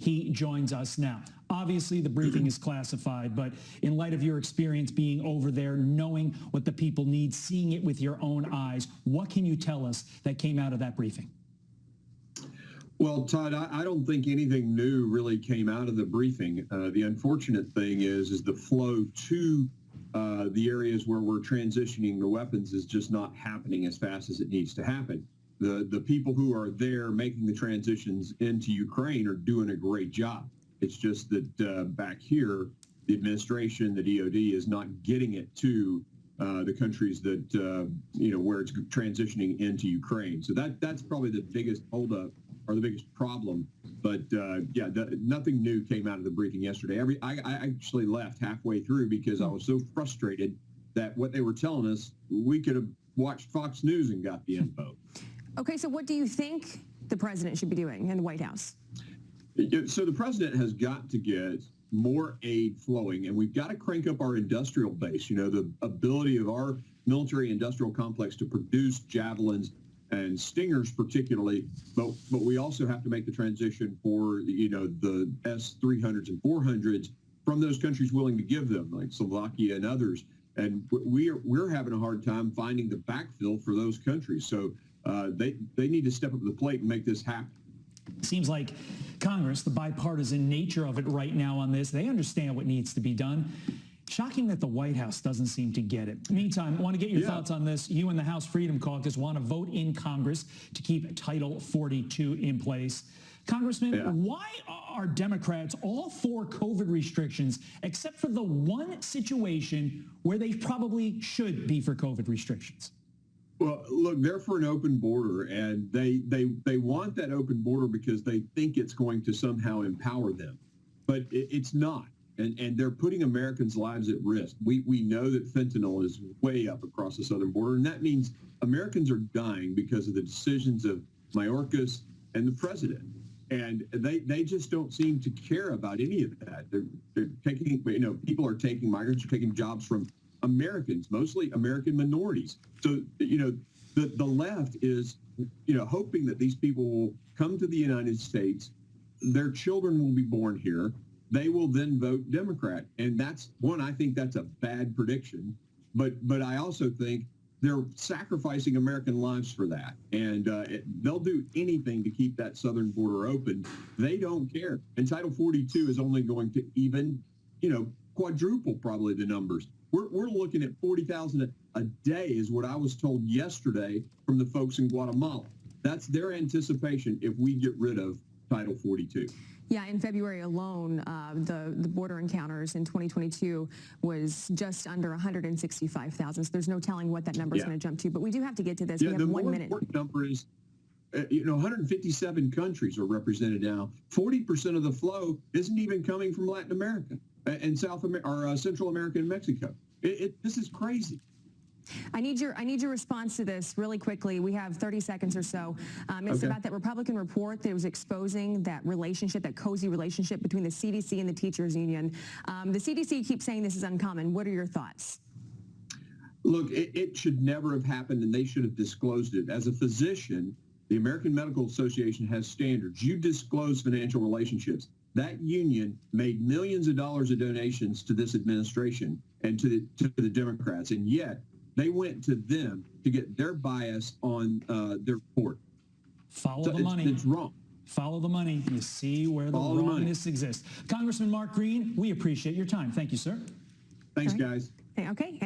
he joins us now. Obviously, the briefing is classified, but in light of your experience being over there, knowing what the people need, seeing it with your own eyes, what can you tell us that came out of that briefing? Well, Todd, I don't think anything new really came out of the briefing. The unfortunate thing is the flow to the areas where we're transitioning the weapons is just not happening as fast as it needs to happen. The people who are there making the transitions into Ukraine are doing a great job. It's just that back here, the administration, the DOD, is not getting it to the countries that, where it's transitioning into Ukraine. So that's probably the biggest holdup or the biggest problem. But yeah, nothing new came out of the briefing yesterday. I actually left halfway through because I was so frustrated that what they were telling us, we could have watched Fox News and got the info. Okay, so what do you think the president should be doing in the White House? So the president has got to get more aid flowing, and we've got to crank up our industrial base. You know, the ability of our military industrial complex to produce javelins and Stingers particularly, but we also have to make the transition for, the S-300s and 400s from those countries willing to give them, like Slovakia and others. And we're having a hard time finding the backfill for those countries. So they need to step up to the plate and make this happen. Seems like Congress, the bipartisan nature of it right now on this, they understand what needs to be done. Shocking that the White House doesn't seem to get it. Meantime, I want to get your thoughts on this. You and the House Freedom Caucus want to vote in Congress to keep Title 42 in place. Congressman, why are Democrats all for COVID restrictions, except for the one situation where they probably should be for COVID restrictions? Well, look, they're for an open border, and they want that open border because they think it's going to somehow empower them. But it's not. And they're putting Americans' lives at risk. We know that fentanyl is way up across the southern border, and that means Americans are dying because of the decisions of Mayorkas and the president. And they just don't seem to care about any of that. They're taking, people are taking, migrants are taking jobs from Americans, mostly American minorities. So, the left is, hoping that these people will come to the United States, their children will be born here, they will then vote Democrat. And that's one, I think that's a bad prediction. But I also think they're sacrificing American lives for that. And they'll do anything to keep that southern border open. They don't care. And Title 42 is only going to even, quadruple probably the numbers. We're looking at 40,000 a day is what I was told yesterday from the folks in Guatemala. That's their anticipation if we get rid of Title 42. Yeah, in February alone, the border encounters in 2022 was just under 165,000. So there's no telling what that number is going to jump to. But we do have to get to this. We have 1 minute. The important number is, 157 countries are represented now. 40% of the flow isn't even coming from Latin America and South America or Central America and Mexico. This is crazy. I need your response to this really quickly. We have 30 seconds or so. It's about that Republican report that was exposing that relationship, that cozy relationship between the CDC and the teachers union. The CDC keeps saying this is uncommon. What are your thoughts? Look, it should never have happened, and they should have disclosed it. As a physician, the American Medical Association has standards. You disclose financial relationships. That union made millions of dollars of donations to this administration and to the Democrats, and yet they went to them to get their bias on their report. Follow the money. It's wrong. Follow the money. You see where the wrongness exists. Congressman Mark Green, we appreciate your time. Thank you, sir. Thanks, guys. Okay.